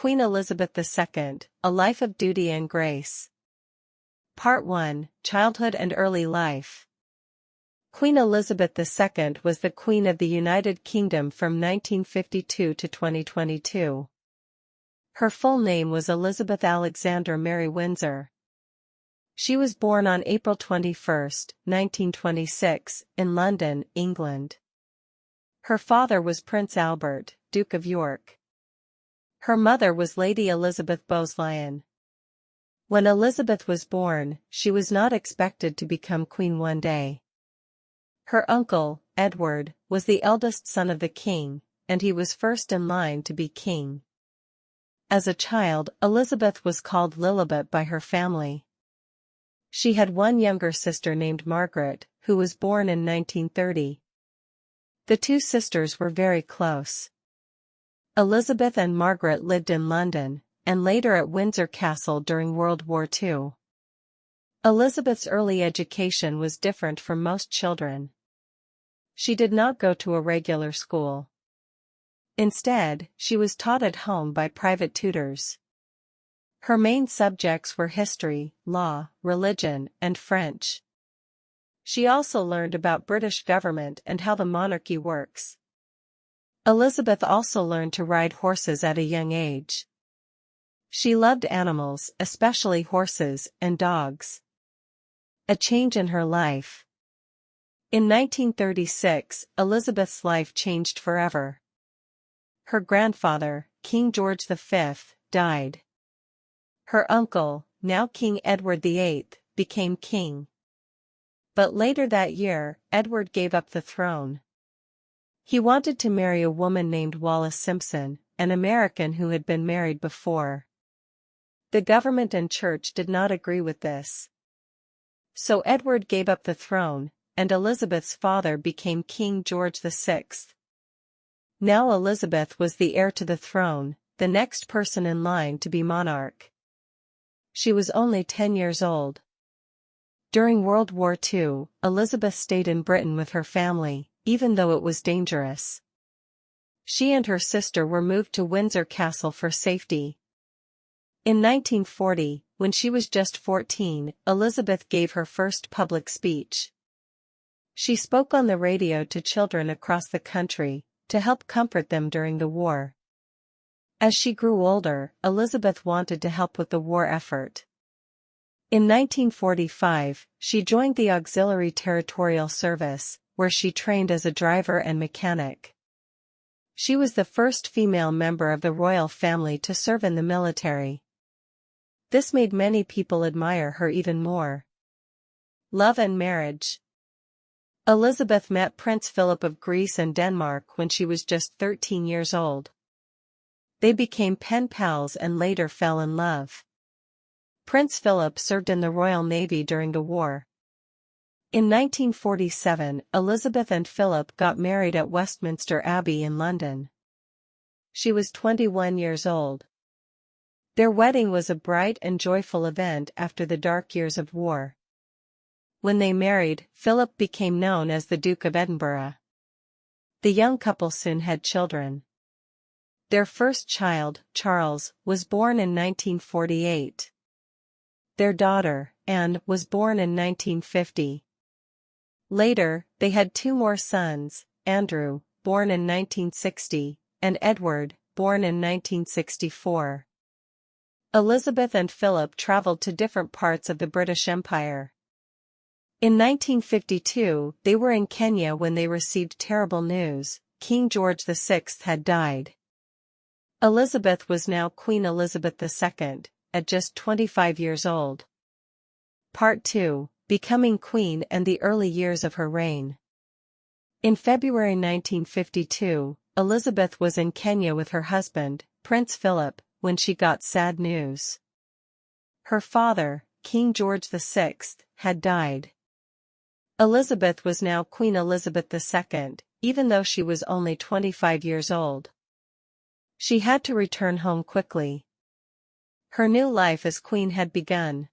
Queen Elizabeth II, A Life of Duty and Grace. Part 1, Childhood and Early Life. Queen Elizabeth II was the Queen of the United Kingdom from 1952 to 2022. Her full name was Elizabeth Alexandra Mary Windsor. She was born on April 21, 1926, in London, England. Her father was Prince Albert, Duke of York. Her mother was Lady Elizabeth Bowes-Lyon. When Elizabeth was born, she was not expected to become queen one day. Her uncle, Edward, was the eldest son of the king, and he was first in line to be king. As a child, Elizabeth was called Lilibet by her family. She had one younger sister named Margaret, who was born in 1930. The two sisters were very close. Elizabeth and Margaret lived in London, and later at Windsor Castle during World War II. Elizabeth's early education was different from most children. She did not go to a regular school. Instead, she was taught at home by private tutors. Her main subjects were history, law, religion, and French. She also learned about British government and how the monarchy works. Elizabeth also learned to ride horses at a young age. She loved animals, especially horses and dogs. A change in her life. In 1936, Elizabeth's life changed forever. Her grandfather, King George V, died. Her uncle, now King Edward VIII, became king. But later that year, Edward gave up the throne. He wanted to marry a woman named Wallis Simpson, an American who had been married before. The government and church did not agree with this. So Edward gave up the throne, and Elizabeth's father became King George VI. Now Elizabeth was the heir to the throne, the next person in line to be monarch. She was only 10 years old. During World War II, Elizabeth stayed in Britain with her family, even though it was dangerous. She and her sister were moved to Windsor Castle for safety. In 1940, when she was just 14, Elizabeth gave her first public speech. She spoke on the radio to children across the country, to help comfort them during the war. As she grew older, Elizabeth wanted to help with the war effort. In 1945, she joined the Auxiliary Territorial Service, where she trained as a driver and mechanic. She was the first female member of the royal family to serve in the military. This made many people admire her even more. Love and marriage. Elizabeth met Prince Philip of Greece and Denmark when she was just 13 years old. They became pen pals and later fell in love. Prince Philip served in the Royal Navy during the war. In 1947, Elizabeth and Philip got married at Westminster Abbey in London. She was 21 years old. Their wedding was a bright and joyful event after the dark years of war. When they married, Philip became known as the Duke of Edinburgh. The young couple soon had children. Their first child, Charles, was born in 1948. Their daughter, Anne, was born in 1950. Later, they had two more sons, Andrew, born in 1960, and Edward, born in 1964. Elizabeth and Philip traveled to different parts of the British Empire. In 1952, they were in Kenya when they received terrible news: King George VI had died. Elizabeth was now Queen Elizabeth II, at just 25 years old. Part 2, Becoming Queen and the Early Years of Her Reign. In February 1952, Elizabeth was in Kenya with her husband, Prince Philip, when she got sad news. Her father, King George VI, had died. Elizabeth was now Queen Elizabeth II, even though she was only 25 years old. She had to return home quickly. Her new life as queen had begun.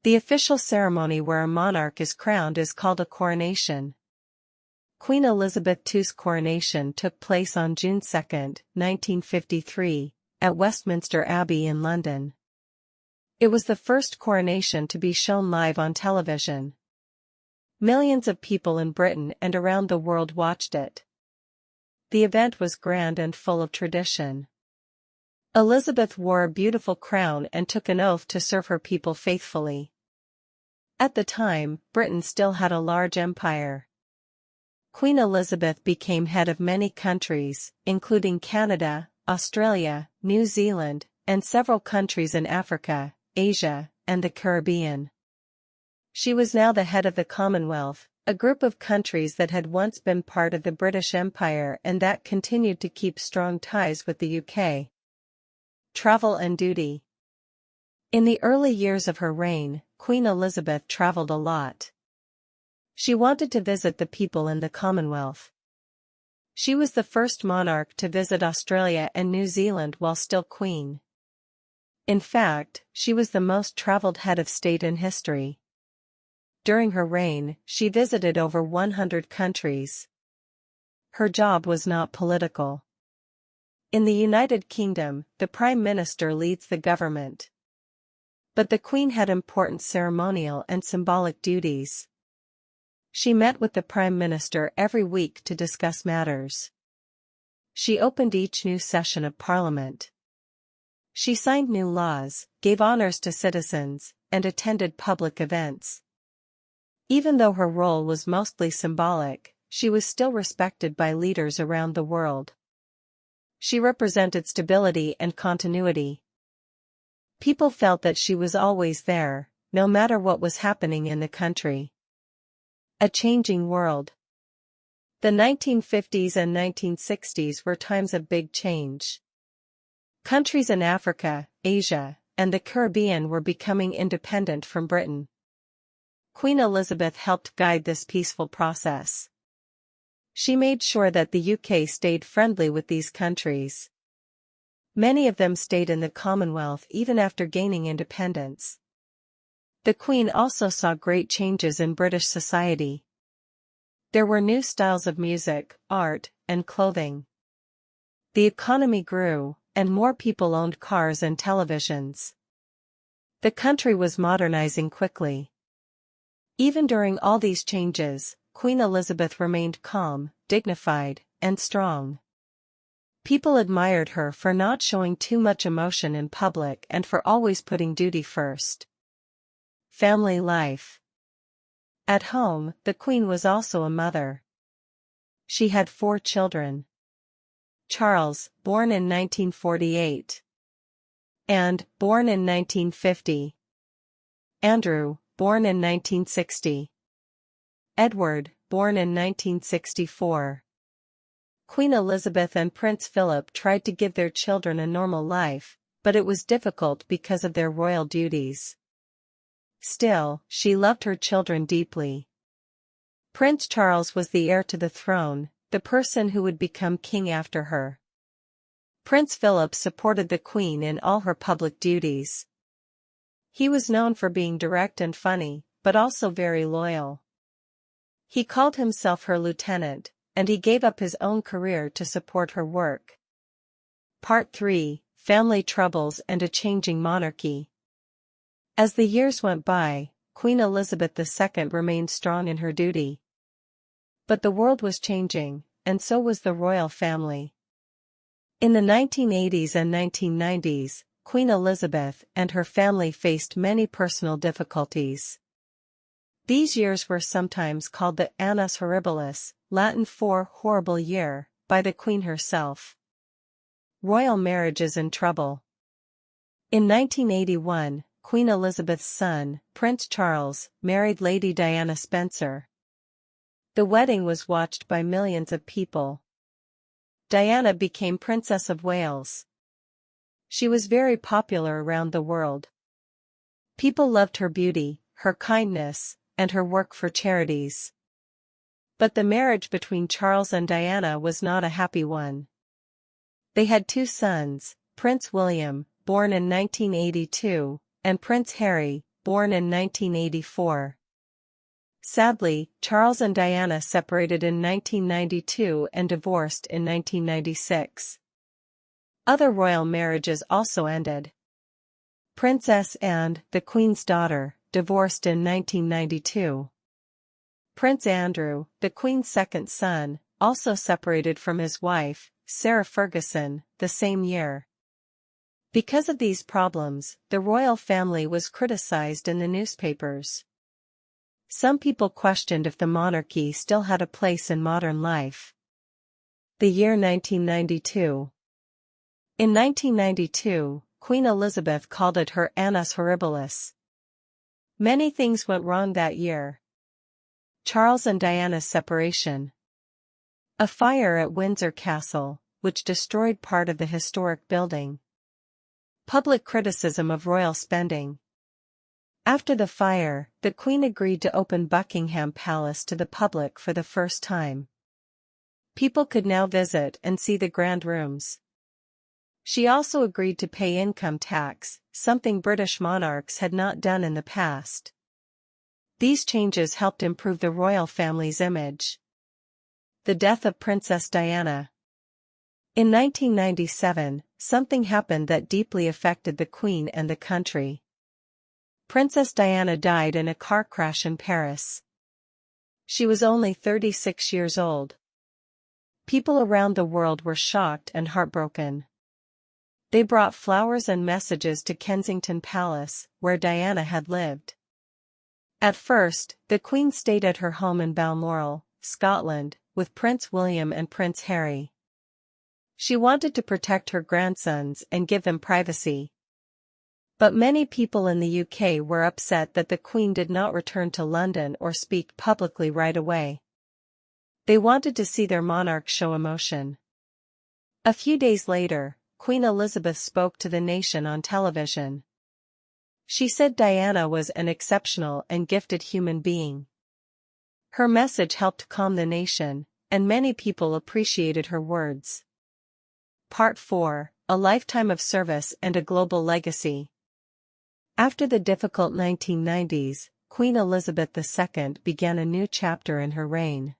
The official ceremony where a monarch is crowned is called a coronation. Queen Elizabeth II's coronation took place on June 2, 1953, at Westminster Abbey in London. It was the first coronation to be shown live on television. Millions of people in Britain and around the world watched it. The event was grand and full of tradition. Elizabeth wore a beautiful crown and took an oath to serve her people faithfully. At the time, Britain still had a large empire. Queen Elizabeth became head of many countries, including Canada, Australia, New Zealand, and several countries in Africa, Asia, and the Caribbean. She was now the head of the Commonwealth, a group of countries that had once been part of the British Empire and that continued to keep strong ties with the UK. Travel and duty. In the early years of her reign, Queen Elizabeth traveled a lot. She wanted to visit the people in the Commonwealth. She was the first monarch to visit Australia and New Zealand while still queen. In fact, she was the most traveled head of state in history. During her reign, she visited over 100 countries. Her job was not political. In the United Kingdom, the Prime Minister leads the government. But the Queen had important ceremonial and symbolic duties. She met with the Prime Minister every week to discuss matters. She opened each new session of Parliament. She signed new laws, gave honors to citizens, and attended public events. Even though her role was mostly symbolic, she was still respected by leaders around the world. She represented stability and continuity. People felt that she was always there, no matter what was happening in the country. A changing world. The 1950s and 1960s were times of big change. Countries in Africa, Asia, and the Caribbean were becoming independent from Britain. Queen Elizabeth helped guide this peaceful process. She made sure that the UK stayed friendly with these countries. Many of them stayed in the Commonwealth even after gaining independence. The Queen also saw great changes in British society. There were new styles of music, art, and clothing. The economy grew, and more people owned cars and televisions. The country was modernizing quickly. Even during all these changes, Queen Elizabeth remained calm, dignified, and strong. People admired her for not showing too much emotion in public and for always putting duty first. Family life. At home, the Queen was also a mother. She had 4 children. Charles, born in 1948. Anne, born in 1950. Andrew, born in 1960. Edward, born in 1964. Queen Elizabeth and Prince Philip tried to give their children a normal life, but it was difficult because of their royal duties. Still, she loved her children deeply. Prince Charles was the heir to the throne, the person who would become king after her. Prince Philip supported the Queen in all her public duties. He was known for being direct and funny, but also very loyal. He called himself her lieutenant, and he gave up his own career to support her work. Part 3: Family Troubles and a Changing Monarchy. As the years went by, Queen Elizabeth II remained strong in her duty. But the world was changing, and so was the royal family. In the 1980s and 1990s, Queen Elizabeth and her family faced many personal difficulties. These years were sometimes called the Annus Horribilis, Latin for horrible year, by the Queen herself. Royal marriages in trouble. In 1981, Queen Elizabeth's son, Prince Charles, married Lady Diana Spencer. The wedding was watched by millions of people. Diana became Princess of Wales. She was very popular around the world. People loved her beauty, her kindness, and her work for charities. But the marriage between Charles and Diana was not a happy one. They had 2 sons, Prince William, born in 1982, and Prince Harry, born in 1984. Sadly, Charles and Diana separated in 1992 and divorced in 1996. Other royal marriages also ended. Princess Anne, the Queen's daughter, divorced in 1992. Prince Andrew, the Queen's second son, also separated from his wife, Sarah Ferguson, the same year. Because of these problems, the royal family was criticized in the newspapers. Some people questioned if the monarchy still had a place in modern life. The year 1992. In 1992, Queen Elizabeth called it her annus horribilis. Many things went wrong that year. Charles and Diana's separation. A fire at Windsor Castle, which destroyed part of the historic building. Public criticism of royal spending. After the fire, the Queen agreed to open Buckingham Palace to the public for the first time. People could now visit and see the grand rooms. She also agreed to pay income tax, something British monarchs had not done in the past. These changes helped improve the royal family's image. The death of Princess Diana. In 1997, something happened that deeply affected the Queen and the country. Princess Diana died in a car crash in Paris. She was only 36 years old. People around the world were shocked and heartbroken. They brought flowers and messages to Kensington Palace, where Diana had lived. At first, the Queen stayed at her home in Balmoral, Scotland, with Prince William and Prince Harry. She wanted to protect her grandsons and give them privacy. But many people in the UK were upset that the Queen did not return to London or speak publicly right away. They wanted to see their monarch show emotion. A few days later, Queen Elizabeth spoke to the nation on television. She said Diana was an exceptional and gifted human being. Her message helped calm the nation, and many people appreciated her words. Part 4: A Lifetime of Service and a Global Legacy. After the difficult 1990s, Queen Elizabeth II began a new chapter in her reign.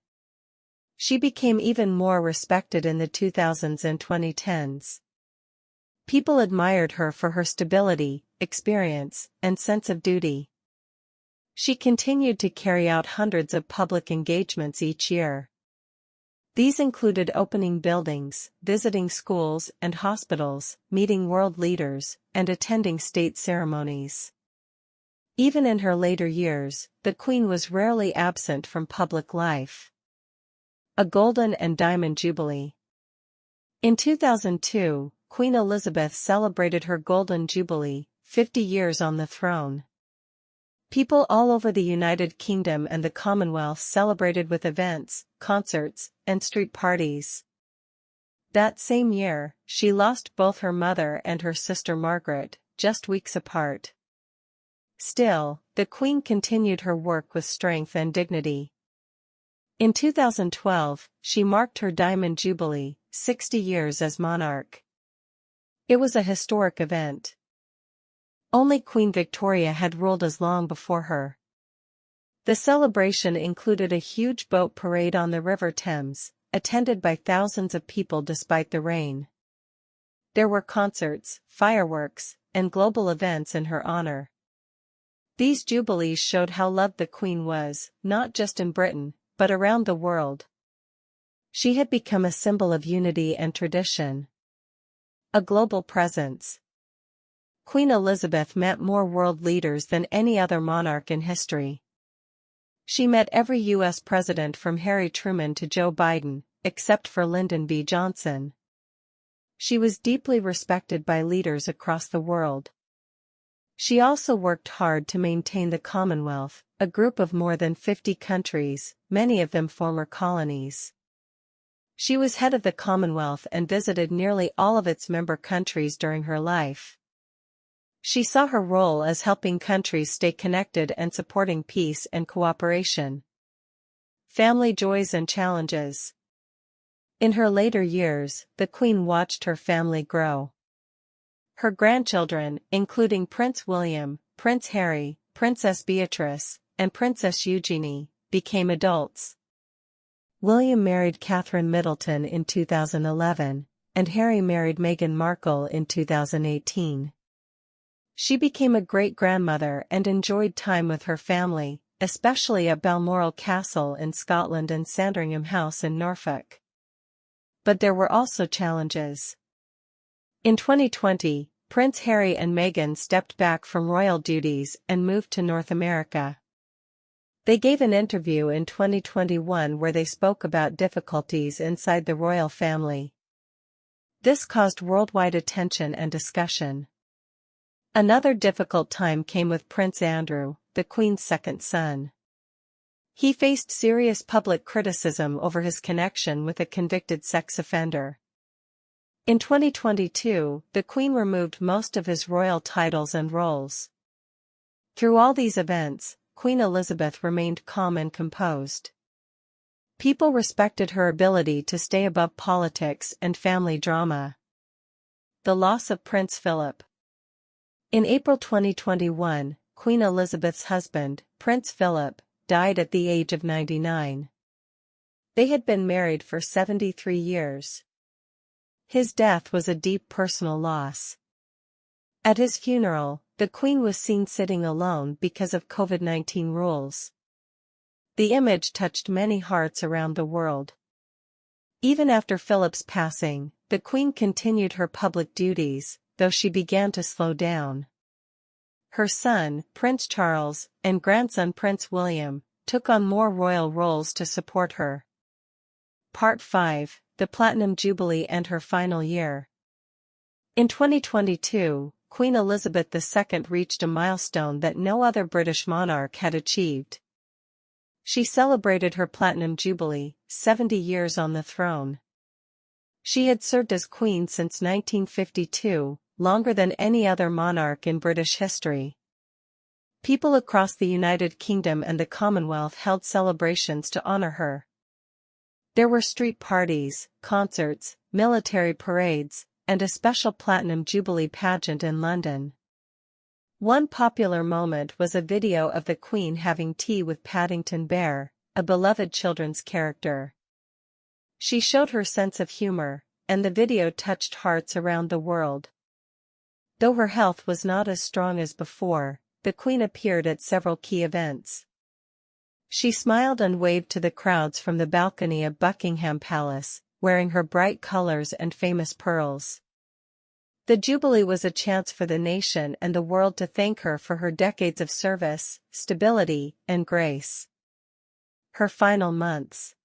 She became even more respected in the 2000s and 2010s. People admired her for her stability, experience, and sense of duty. She continued to carry out hundreds of public engagements each year. These included opening buildings, visiting schools and hospitals, meeting world leaders, and attending state ceremonies. Even in her later years, the Queen was rarely absent from public life. A Golden and Diamond Jubilee. In 2002, Queen Elizabeth celebrated her Golden Jubilee, 50 years on the throne. People all over the United Kingdom and the Commonwealth celebrated with events, concerts, and street parties. That same year, she lost both her mother and her sister Margaret, just weeks apart. Still, the Queen continued her work with strength and dignity. In 2012, she marked her Diamond Jubilee, 60 years as monarch. It was a historic event. Only Queen Victoria had ruled as long before her. The celebration included a huge boat parade on the River Thames, attended by thousands of people despite the rain. There were concerts, fireworks, and global events in her honor. These jubilees showed how loved the Queen was, not just in Britain, but around the world. She had become a symbol of unity and tradition. A global presence. Queen Elizabeth met more world leaders than any other monarch in history. She met every U.S. president from Harry Truman to Joe Biden, except for Lyndon B. Johnson. She was deeply respected by leaders across the world. She also worked hard to maintain the Commonwealth, a group of more than 50 countries, many of them former colonies. She was head of the Commonwealth and visited nearly all of its member countries during her life. She saw her role as helping countries stay connected and supporting peace and cooperation. Family joys and challenges. In her later years, the Queen watched her family grow. Her grandchildren, including Prince William, Prince Harry, Princess Beatrice, and Princess Eugenie, became adults. William married Catherine Middleton in 2011. and Harry married Meghan Markle in 2018. She became a great-grandmother and enjoyed time with her family, especially at Balmoral Castle in Scotland and Sandringham House in Norfolk. But there were also challenges. In 2020, Prince Harry and Meghan stepped back from royal duties and moved to North America. They gave an interview in 2021 where they spoke about difficulties inside the royal family. This caused worldwide attention and discussion. Another difficult time came with Prince Andrew, the Queen's second son. He faced serious public criticism over his connection with a convicted sex offender. In 2022, the Queen removed most of his royal titles and roles. Through all these events, Queen Elizabeth remained calm and composed. People respected her ability to stay above politics and family drama. The loss of Prince Philip. In April 2021, Queen Elizabeth's husband, Prince Philip, died at the age of 99. They had been married for 73 years. His death was a deep personal loss. At his funeral, the Queen was seen sitting alone because of COVID-19 rules. The image touched many hearts around the world. Even after Philip's passing, the Queen continued her public duties, though she began to slow down. Her son, Prince Charles, and grandson Prince William, took on more royal roles to support her. Part 5, The Platinum Jubilee and Her Final Year. In 2022, Queen Elizabeth II reached a milestone that no other British monarch had achieved. She celebrated her Platinum Jubilee, 70 years on the throne. She had served as Queen since 1952, longer than any other monarch in British history. People across the United Kingdom and the Commonwealth held celebrations to honor her. There were street parties, concerts, military parades, and a special Platinum Jubilee pageant in London. One popular moment was a video of the Queen having tea with Paddington Bear, a beloved children's character. She showed her sense of humor, and the video touched hearts around the world. Though her health was not as strong as before, the Queen appeared at several key events. She smiled and waved to the crowds from the balcony of Buckingham Palace, wearing her bright colors and famous pearls. The Jubilee was a chance for the nation and the world to thank her for her decades of service, stability, and grace. Her final months.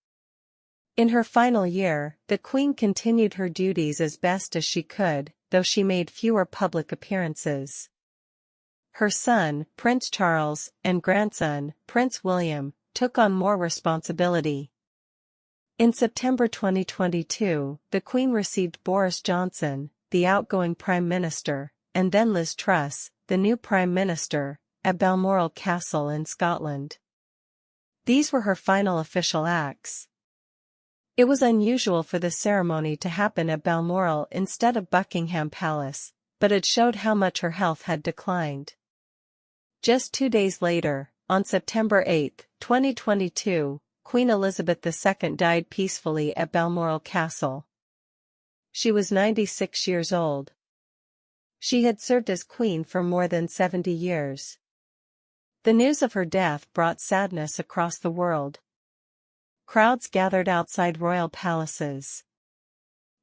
In her final year, the Queen continued her duties as best as she could, though she made fewer public appearances. Her son, Prince Charles, and grandson, Prince William, took on more responsibility. In September 2022, the Queen received Boris Johnson, the outgoing Prime Minister, and then Liz Truss, the new Prime Minister, at Balmoral Castle in Scotland. These were her final official acts. It was unusual for the ceremony to happen at Balmoral instead of Buckingham Palace, but it showed how much her health had declined. Just 2 days later, on September 8, 2022, Queen Elizabeth II died peacefully at Balmoral Castle. She was 96 years old. She had served as Queen for more than 70 years. The news of her death brought sadness across the world. Crowds gathered outside royal palaces.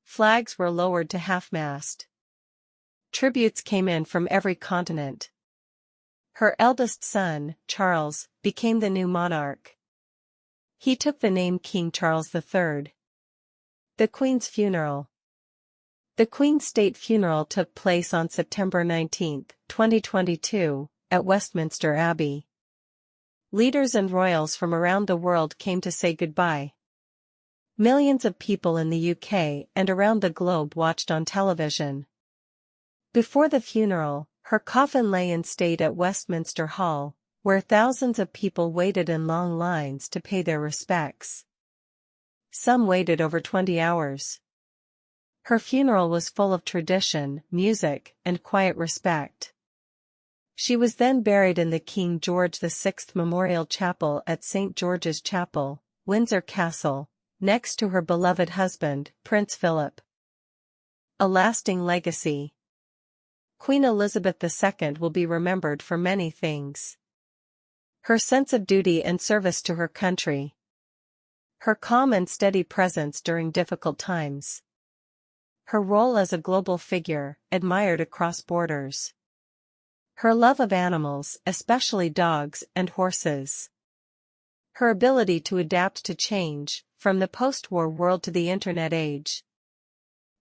Flags were lowered to half-mast. Tributes came in from every continent. Her eldest son, Charles, became the new monarch. He took the name King Charles III. The Queen's funeral. The Queen's state funeral took place on September 19, 2022, at Westminster Abbey. Leaders and royals from around the world came to say goodbye. Millions of people in the UK and around the globe watched on television. Before the funeral, her coffin lay in state at Westminster Hall, where thousands of people waited in long lines to pay their respects. Some waited over 20 hours. Her funeral was full of tradition, music, and quiet respect. She was then buried in the King George VI Memorial Chapel at St. George's Chapel, Windsor Castle, next to her beloved husband, Prince Philip. A lasting legacy. Queen Elizabeth II will be remembered for many things. Her sense of duty and service to her country. Her calm and steady presence during difficult times. Her role as a global figure, admired across borders. Her love of animals, especially dogs and horses. Her ability to adapt to change, from the post-war world to the internet age.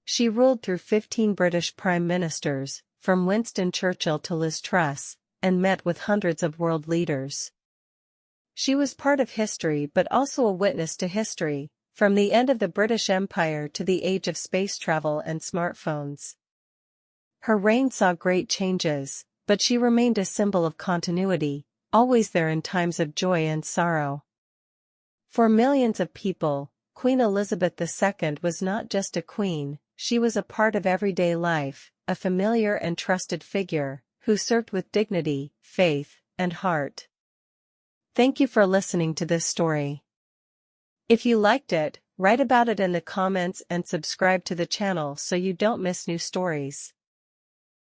She ruled through 15 British prime ministers, from Winston Churchill to Liz Truss, and met with hundreds of world leaders. She was part of history but also a witness to history, from the end of the British Empire to the age of space travel and smartphones. Her reign saw great changes, but she remained a symbol of continuity, always there in times of joy and sorrow. For millions of people, Queen Elizabeth II was not just a queen, she was a part of everyday life, a familiar and trusted figure, who served with dignity, faith, and heart. Thank you for listening to this story. If you liked it, write about it in the comments and subscribe to the channel so you don't miss new stories.